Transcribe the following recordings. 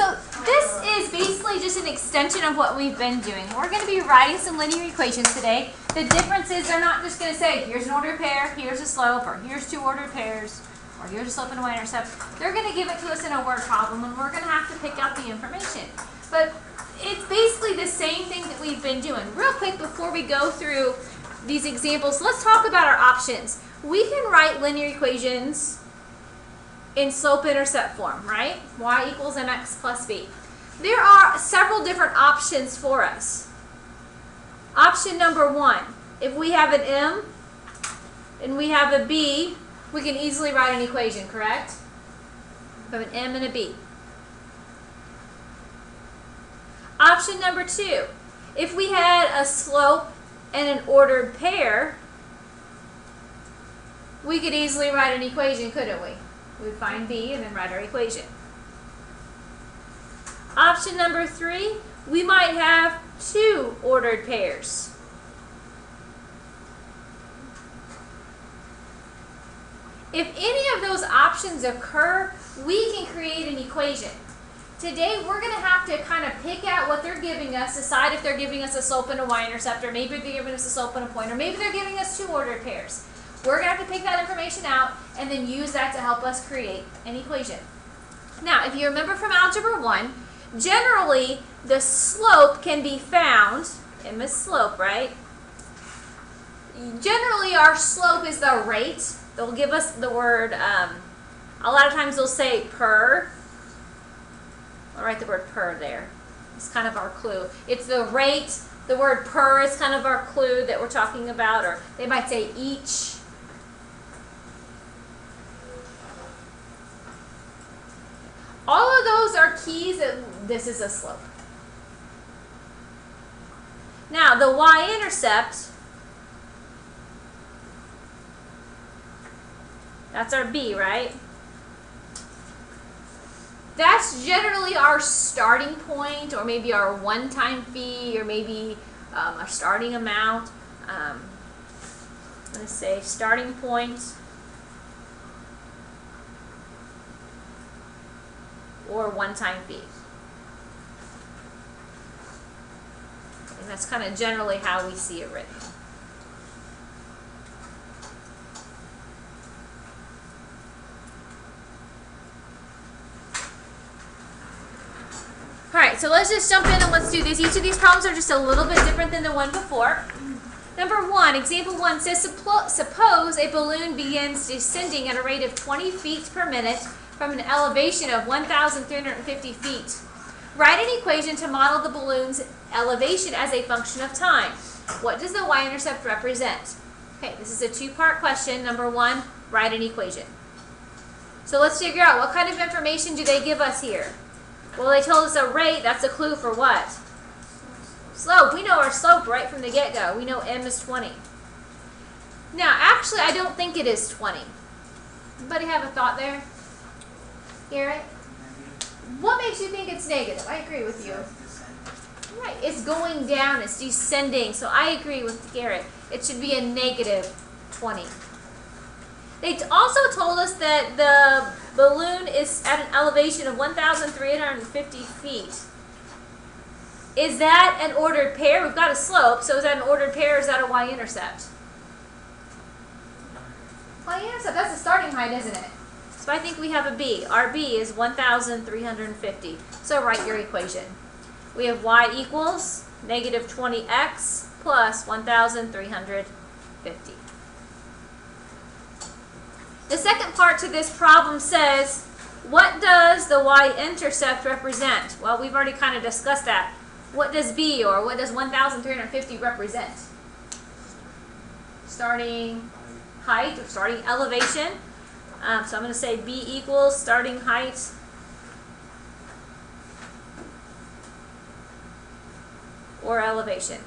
so this is basically just an extension of what we've been doing. We're going to be writing some linear equations today. The difference is they're not just going to say, here's an ordered pair, here's a slope, or here's two ordered pairs, or here's a slope and a y-intercept. They're going to give it to us in a word problem, and we're going to have to pick out the information. But it's basically the same thing that we've been doing. Real quick, before we go through these examples, let's talk about our options. We can write linear equations in slope-intercept form, right? Y equals mx plus b. There are several different options for us. Option number one, if we have an m and we have a b, we can easily write an equation, correct? We have an m and a b. Option number two, if we had a slope and an ordered pair, we could easily write an equation, couldn't we? We'd find b and then write our equation. Option number three, we might have two ordered pairs. If any of those options occur, we can create an equation. Today we're going to have to kind of pick out what they're giving us, decide if they're giving us a slope and a y-intercept, or maybe they're giving us a slope and a point, or maybe they're giving us two ordered pairs. We're going to have to pick that information out and then use that to help us create an equation. Now, if you remember from Algebra 1, generally the slope can be found, m is slope, right? Generally our slope is the rate. They'll give us the word, a lot of times they'll say per. I'll write the word per there. It's kind of our clue. It's the rate. The word per is kind of our clue that we're talking about, or they might say each. All of those are keys that this is a slope. Now, the y-intercept, that's our b, right? That's generally our starting point, or maybe our one-time fee, or maybe our starting amount. I'm going to say starting point or one-time fee. And that's kind of generally how we see it written. Alright, so let's just jump in and let's do this. Each of these problems are just a little bit different than the one before. Number one, example one says, suppose a balloon begins descending at a rate of 20 feet per minute from an elevation of 1,350 feet. Write an equation to model the balloon's elevation as a function of time. What does the y-intercept represent? Okay, this is a two-part question. Number one, write an equation. So let's figure out what kind of information do they give us here. Well, they told us a rate. That's a clue for what? Slope. We know our slope right from the get-go. We know m is 20. Now, actually, I don't think it is 20. Anybody have a thought there? Garrett? What makes you think it's negative? I agree with you. Right. It's going down. It's descending. So I agree with Garrett. It should be a negative 20. They also told us that the balloon is at an elevation of 1,350 feet. Is that an ordered pair? We've got a slope, so is that an ordered pair or is that a y-intercept? Y-intercept, that's the starting height, isn't it? So I think we have a b. Our b is 1,350. So write your equation. We have y equals negative 20x plus 1,350. The second part to this problem says, what does the y-intercept represent? Well, we've already kind of discussed that. What does b, or what does 1,350 represent? Starting height, or starting elevation. So I'm going to say b equals starting height or elevation.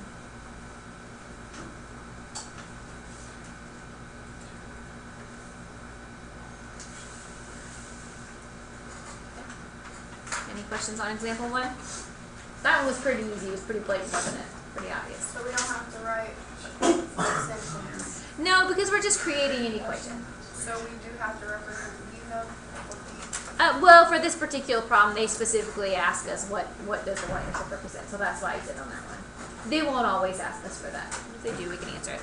Any questions on example one? That one was pretty easy. It was pretty blatant, wasn't it? Pretty obvious. So we don't have to write sections. No, because we're just creating an equation. So we do have to represent, you know, what Well, for this particular problem, they specifically ask us what does the y-intercept represent, so that's why I did on that one. They won't always ask us for that. If they do, we can answer it.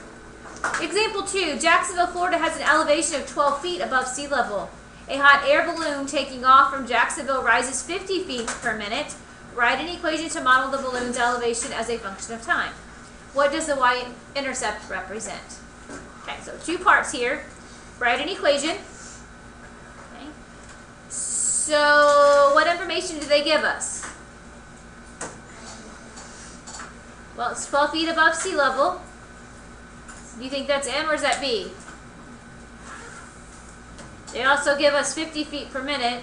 Example 2, Jacksonville, Florida has an elevation of 12 feet above sea level. A hot air balloon taking off from Jacksonville rises 50 feet per minute. Write an equation to model the balloon's elevation as a function of time. What does the y-intercept represent? Okay, so 2 parts here. Write an equation. Okay. So, what information do they give us? Well, it's 12 feet above sea level. Do you think that's M or is that B? They also give us 50 feet per minute.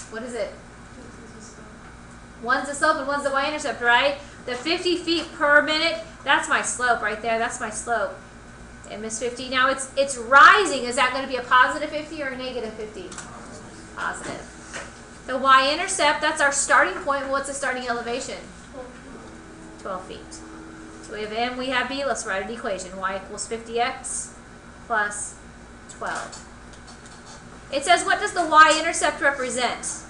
What is it? One's the slope and one's the y-intercept, right? The 50 feet per minute, that's my slope right there. That's my slope. M is 50. Now it's rising. Is that going to be a positive 50 or a negative 50? Positive. The y-intercept, that's our starting point. What's the starting elevation? 12 feet. So we have M, we have B. Let's write an equation. Y equals 50x plus 12. It says, what does the y-intercept represent?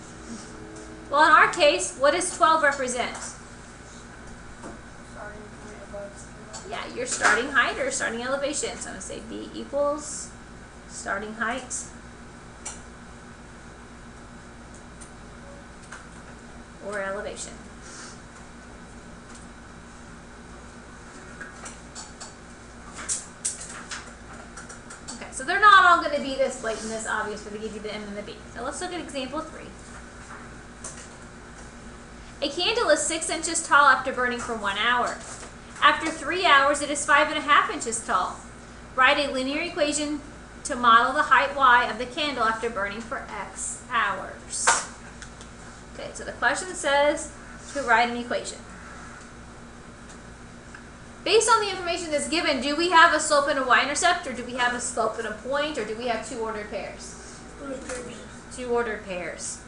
Well, in our case, what does 12 represent? Starting point above sea level. Yeah, your starting height or starting elevation. So I'm going to say B equals starting height or elevation. Okay, so they're not all going to be this blatant, this obvious, but they give you the M and the B. So let's look at example 3. A candle is 6 inches tall after burning for 1 hour. After 3 hours, it is 5.5 inches tall. Write a linear equation to model the height y of the candle after burning for x hours. Okay, so the question says to write an equation. Based on the information that's given, do we have a slope and a y-intercept, or do we have a slope and a point, or do we have 2 ordered pairs? 2 ordered pairs.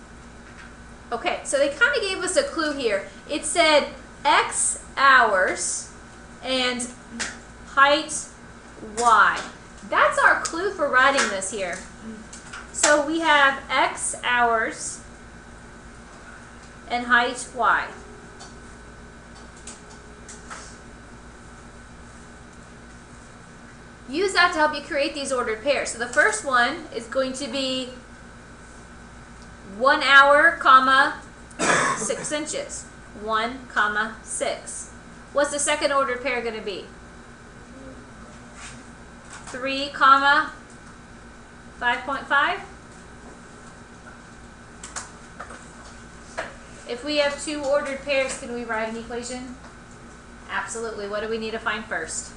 Okay, so they kind of gave us a clue here. It said x hours and height y. That's our clue for writing this here. So we have x hours and height y. Use that to help you create these ordered pairs. So the first one is going to be 1 hour, comma, 6 inches. 1, comma, 6. What's the second ordered pair going to be? 3, comma, 5.5. If we have 2 ordered pairs, can we write an equation? Absolutely. What do we need to find first?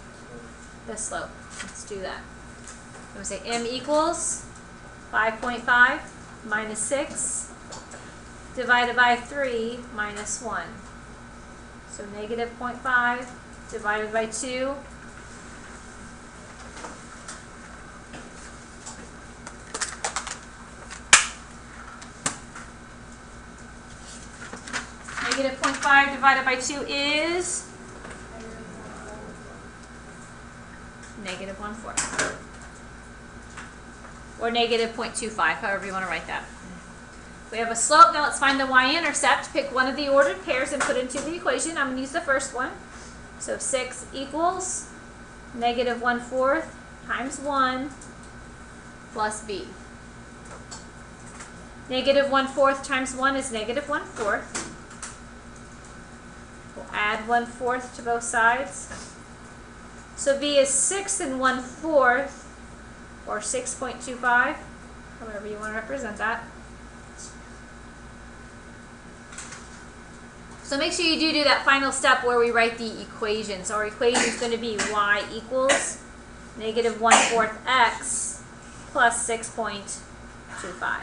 The slope. Let's do that. I'm going to say M equals 5.5 minus 6 divided by 3 minus 1. So negative 0.5 divided by 2. Negative 0.5 divided by 2 is negative 1/4. Or negative 0.25, however you want to write that. We have a slope. Now let's find the y-intercept. Pick one of the ordered pairs and put it into the equation. I'm going to use the first one. So 6 equals negative 1/4 times 1 plus b. Negative 1/4 times 1 is negative 1/4. We'll add 1/4 to both sides. So b is 6 1/4, or 6.25, however you want to represent that. So make sure you do that final step where we write the equation. So our equation is going to be y equals negative 1/4 x plus 6.25.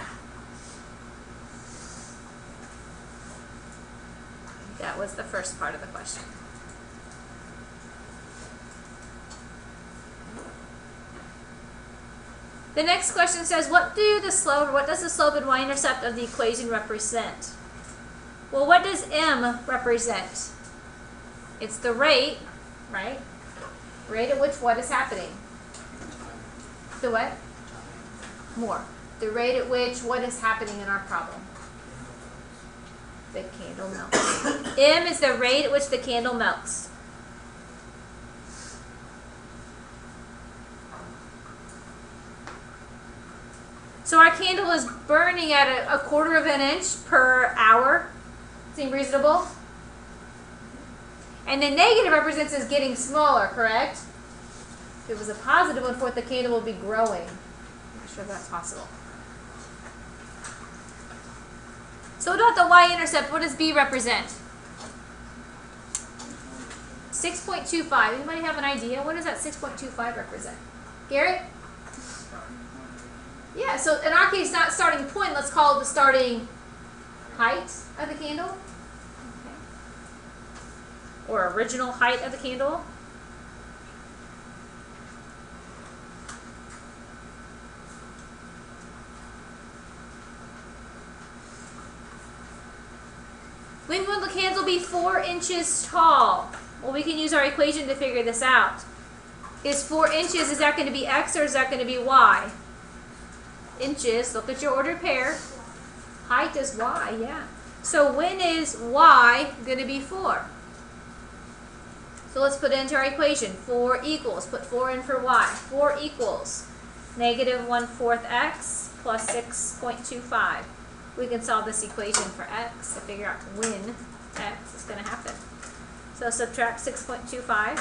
That was the first part of the question. The next question says, what does the slope and y-intercept of the equation represent? Well, what does m represent? It's the rate, right? Rate at which what is happening? The what? More. The rate at which what is happening in our problem? The candle melts. M is the rate at which the candle melts. So our candle is burning at a 1/4 of an inch per hour. Seem reasonable? And the negative represents as getting smaller, correct? If it was a positive 1/4, the candle will be growing. I'm not sure if that's possible. So what about the y-intercept? What does B represent? 6.25. Anybody have an idea? What does that 6.25 represent? Garrett? Yeah, so in our case, not starting point, let's call it the starting height of the candle. Okay. Or original height of the candle. When will the candle be 4 inches tall? Well, we can use our equation to figure this out. Is 4 inches, is that going to be X or is that going to be Y? Inches, look at your ordered pair. Height is Y, yeah. So when is Y going to be 4? So let's put it into our equation. 4 equals, put 4 in for Y. 4 equals negative 1/4 X plus 6.25. We can solve this equation for X to figure out when X is going to happen. So subtract 6.25.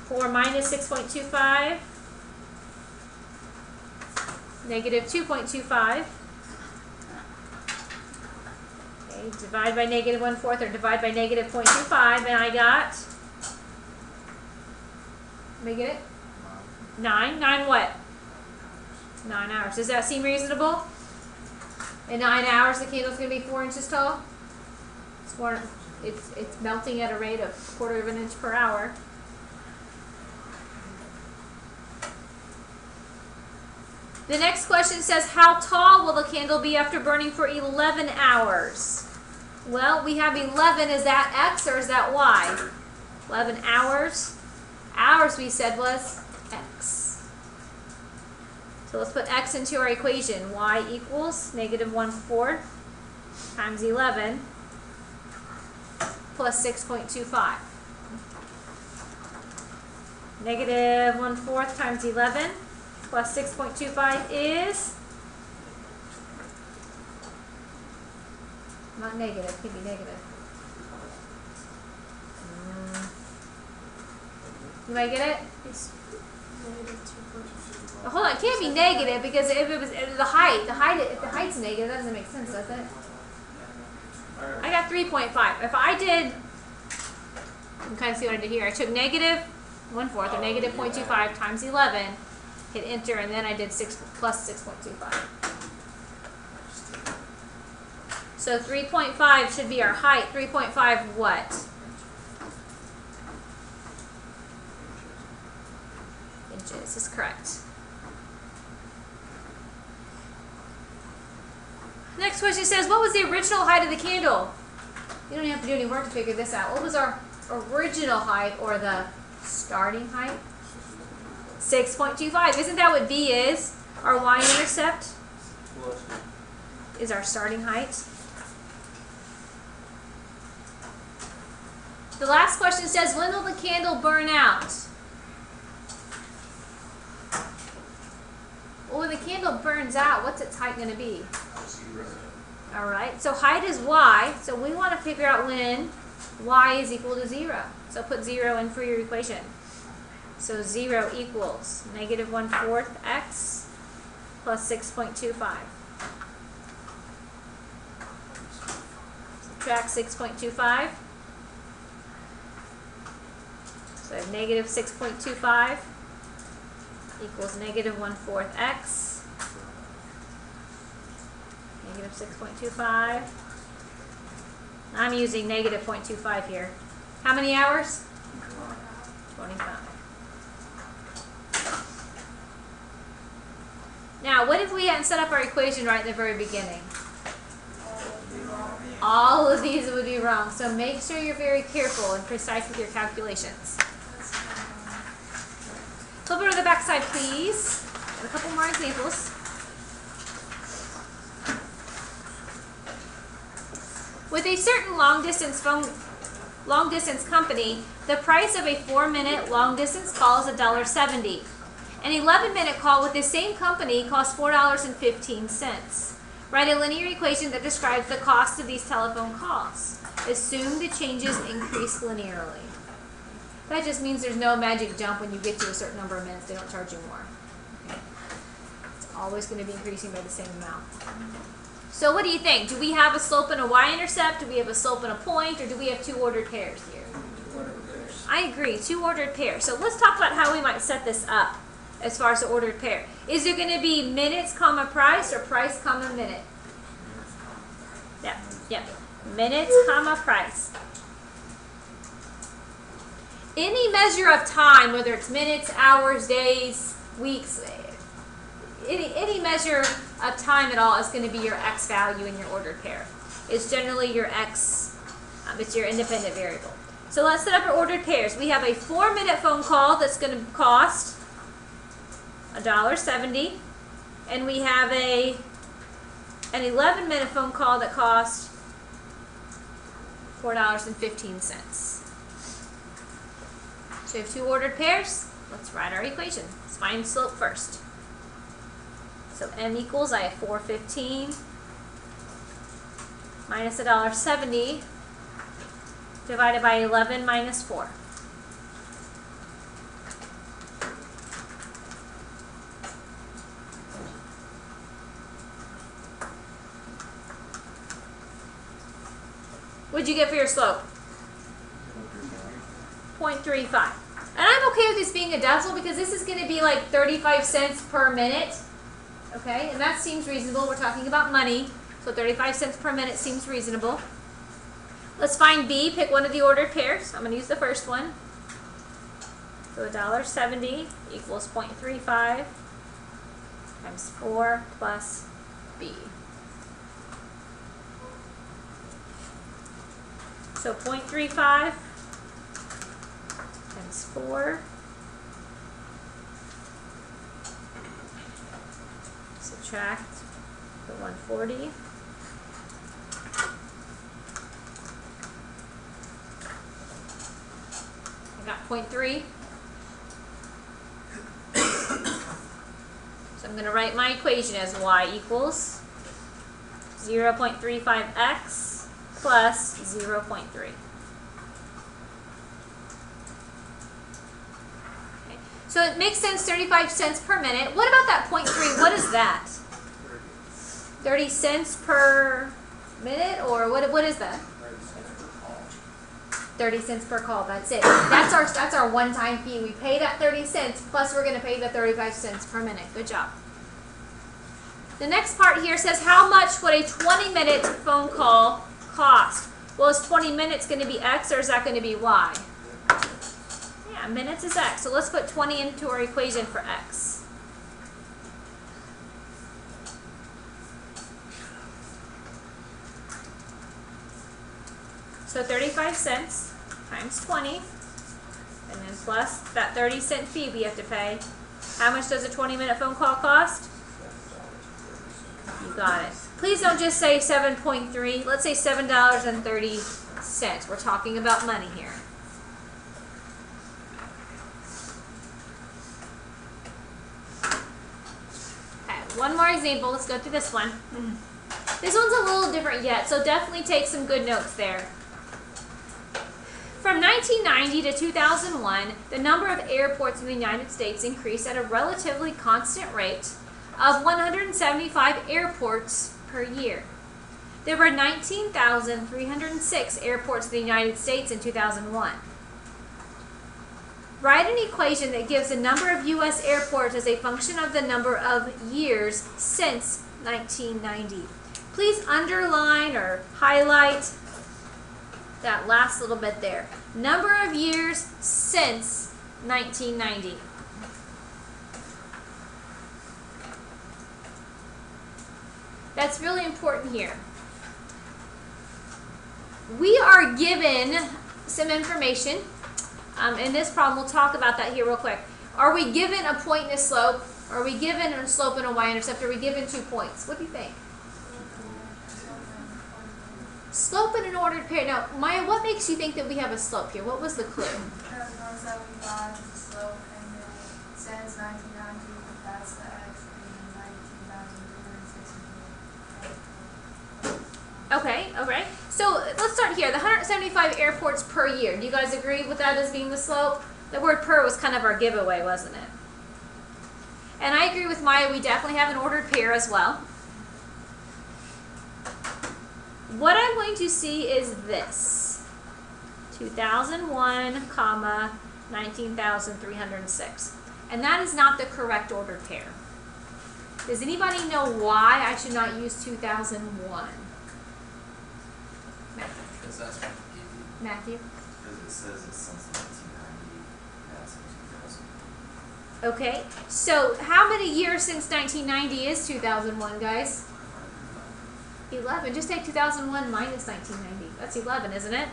4 minus 6.25. Negative 2.25. Okay, divide by negative 1/4 or divide by negative 0.25, and I got, let me get it? 9. 9 what? 9 hours. Does that seem reasonable? In 9 hours, the candle's going to be 4 inches tall. It's melting at a rate of 1/4 of an inch per hour. The next question says, how tall will the candle be after burning for 11 hours? Well, we have 11. Is that X or is that Y? 11 hours. Hours, we said, was X. So let's put X into our equation. Y equals negative 1/4 times 11 plus 6.25. Negative 1/4 times 11 plus 6.25 is not negative, it could be negative. You might get it? It's negative 2.25. Hold on, it can't be negative because if it was the height, if the height's negative, that doesn't make sense, does it? I got 3.5. If I did, you can kind of see what I did here. I took negative 1/4 or negative 0.25 times 11, hit enter, and then I did 6 plus 6.25. So 3.5 should be our height. 3.5 what? Inches is correct. Next question says, what was the original height of the candle? You don't have to do any work to figure this out. What was our original height or the starting height? 6.25. Isn't that what B is? Our y-intercept is our starting height. The last question says, when will the candle burn out? Well, when the candle burns out, what's its height going to be? 0. Alright, so height is y, so we want to figure out when y is equal to 0. So put 0 in for your equation. So 0 equals negative 1/4 x plus 6.25. Subtract 6.25. So I have negative 6.25 equals negative 1/4 x. Negative 6.25. I'm using negative 0.25 here. How many hours? 25. Now, what if we hadn't set up our equation right in the very beginning? All of these would be wrong. So make sure you're very careful and precise with your calculations. Flip over to the back side, please. And a couple more examples. With a certain long distance company, the price of a 4-minute long distance call is $1.70. An 11-minute call with the same company costs $4.15. Write a linear equation that describes the cost of these telephone calls. Assume the changes increase linearly. That just means there's no magic jump when you get to a certain number of minutes. They don't charge you more. Okay. It's always going to be increasing by the same amount. So what do you think? Do we have a slope and a y-intercept? Do we have a slope and a point? Or do we have two ordered pairs here? I agree, two ordered pairs. So let's talk about how we might set this up as far as the ordered pair. Is it going to be minutes, comma, price, or price, comma, minute? Yeah. Minutes, comma, price. Any measure of time, whether it's minutes, hours, days, weeks, any measure of time at all is going to be your x value in your ordered pair. It's generally your x, it's your independent variable. So let's set up our ordered pairs. We have a 4-minute phone call that's going to cost $1.70, and we have an 11-minute phone call that costs $4.15. So we have two ordered pairs. Let's write our equation. Let's find slope first. So m equals, I have 415 minus $1.70 divided by 11 minus 4. What'd you get for your slope? 0.35. And I'm okay with this being a decimal because this is going to be like 35 cents per minute. Okay, and that seems reasonable. We're talking about money, so 35 cents per minute seems reasonable. Let's find B. Pick one of the ordered pairs. I'm going to use the first one. So $1.70 equals 0.35 times 4 plus B. So 0.35 times 4. Subtract the 140. I got 0.3. So I'm going to write my equation as y equals 0.35x plus 0.3. Okay. So it makes sense 35 cents per minute. What about that 0.3? What is that? 30 cents per minute, or what is that? 30 cents per call. That's it. That's our one-time fee. We pay that 30 cents plus we're going to pay the 35 cents per minute. Good job. The next part here says how much would a 20-minute phone call cost? Well, is 20 minutes going to be x or is that going to be y? Yeah, minutes is x. So let's put 20 into our equation for x. So 35 cents times 20, and then plus that 30-cent fee we have to pay. How much does a 20-minute phone call cost? You got it. Please don't just say 7.3. Let's say $7.30. We're talking about money here. Okay, one more example. Let's go through this one. This one's a little different yet, so definitely take some good notes there. From 1990 to 2001, the number of airports in the United States increased at a relatively constant rate of 175 airports per year. There were 19,306 airports in the United States in 2001. Write an equation that gives the number of U.S. airports as a function of the number of years since 1990. Please underline or highlight that last little bit there. Number of years since 1990. That's really important here. We are given some information. In this problem, we'll talk about that here real quick. Are we given a point and a slope? Are we given a slope and a y-intercept? Are we given 2 points? What do you think? Slope in an ordered pair. Now, Maya, what makes you think that we have a slope here? What was the clue? Because 175 is the slope, and then it says 1990, but that's the x, and 19,360. Okay, okay. So let's start here. The 175 airports per year. Do you guys agree with that as being the slope? The word per was kind of our giveaway, wasn't it? And I agree with Maya. We definitely have an ordered pair as well. What I'm going to see is this. 2001, comma, 19,306. And that is not the correct ordered pair. Does anybody know why I should not use 2001? Matthew. Because that's what you gave you. Matthew? Because it says it's since 1990, that's in 2000. Okay, so how many years since 1990 is 2001, guys? 11. Just take 2001 minus 1990. That's 11, isn't it?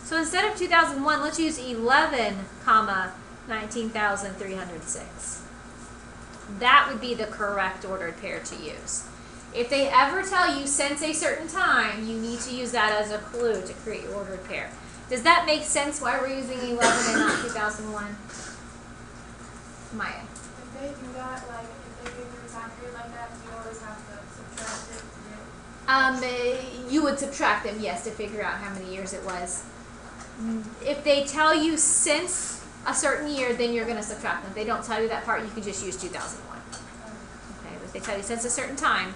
So instead of 2001, let's use 11, comma, 19,306. That would be the correct ordered pair to use. If they ever tell you since a certain time, you need to use that as a clue to create your ordered pair. Does that make sense why we're using 11 and not 2001? Maya. If they do that, like, if they give you a time period like that, you always have to subtract it to get. You would subtract them, yes, to figure out how many years it was. If they tell you since a certain year, then you're going to subtract them. If they don't tell you that part, you can just use 2001. Okay, but if they tell you since a certain time,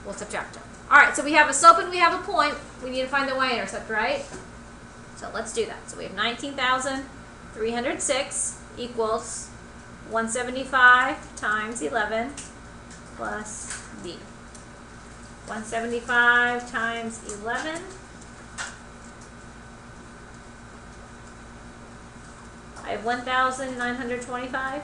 we'll subtract them. All right, so we have a slope and we have a point. We need to find the y-intercept, right? So let's do that. So we have 19,306 equals 175 times 11 plus b. 175 times 11. I have 1,925.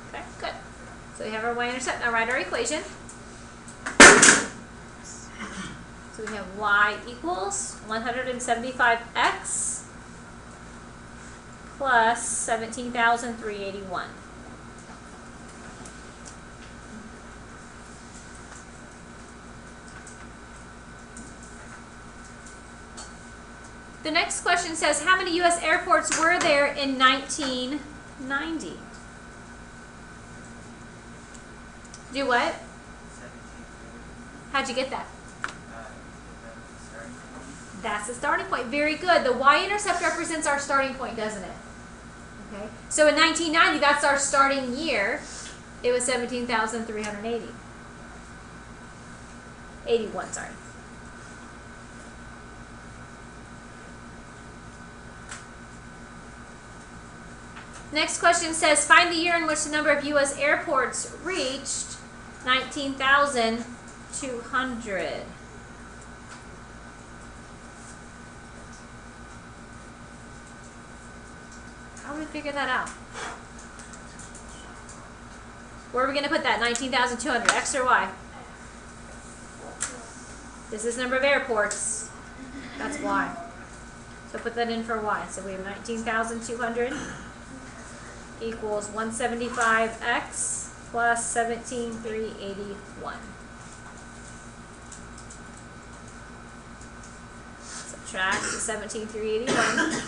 Okay, good. So we have our y-intercept. Now write our equation. So we have y equals 175x plus 17,381. The next question says, how many U.S. airports were there in 1990? Do what? How'd you get that? That's the starting point. Very good. The y-intercept represents our starting point, doesn't it? Okay. So in 1990, that's our starting year. It was 17,380. 81, sorry. Next question says, find the year in which the number of U.S. airports reached 19,200. How do we figure that out? Where are we going to put that? 19,200. X or Y? This is number of airports. That's Y. So put that in for Y. So we have 19,200 equals 175x plus 17,381. Subtract the 17,381.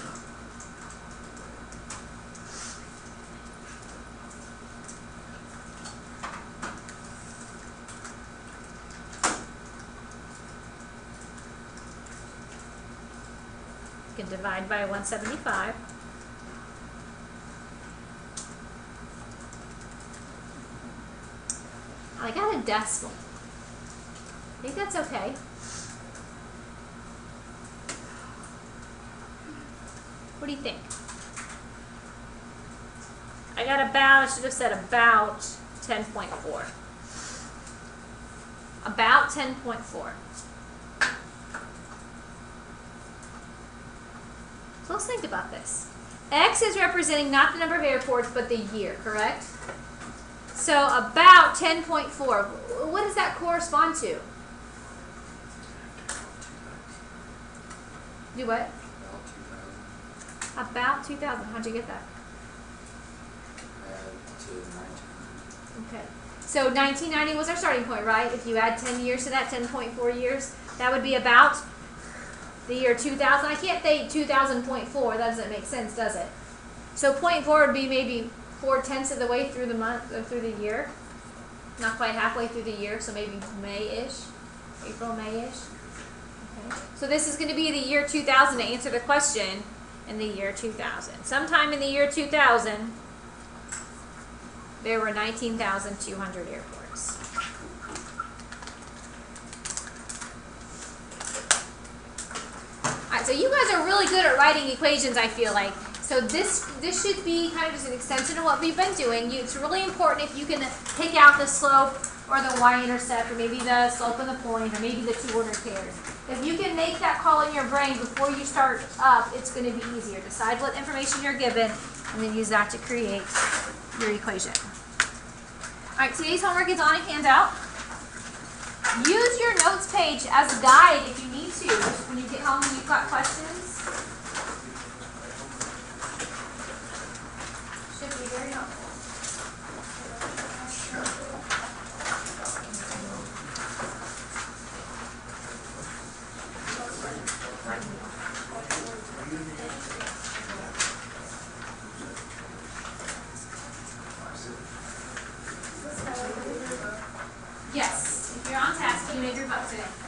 You can divide by 175. I got a decimal. I think that's okay. What do you think? I got about, I should have said about 10.4. About 10.4. So let's think about this. X is representing not the number of airports, but the year, correct? So about 10.4. What does that correspond to? Do what? About 2000. How'd you get that? To 19. Okay. So 1990 was our starting point, right? If you add 10 years to that, 10.4 years, that would be about the year 2000. I can't say 2000.4. That doesn't make sense, does it? So 0.4 would be maybe 4/10 of the way through the month or through the year. Not quite halfway through the year, so maybe May-ish, April, May-ish. Okay. So this is going to be the year 2000 to answer the question in the year 2000. Sometime in the year 2000, there were 19,200 airports. Alright, so you guys are really good at writing equations, I feel like. So this should be kind of just an extension of what we've been doing. It's really important if you can pick out the slope or the y-intercept or maybe the slope and the point or maybe the two ordered pairs. If you can make that call in your brain before you start up, it's going to be easier. Decide what information you're given and then use that to create your equation. Alright, today's homework is on a handout. Use your notes page as a guide if you need to when you get home and you've got questions. Should be very helpful. Yes, if you're on task, you made your vote today.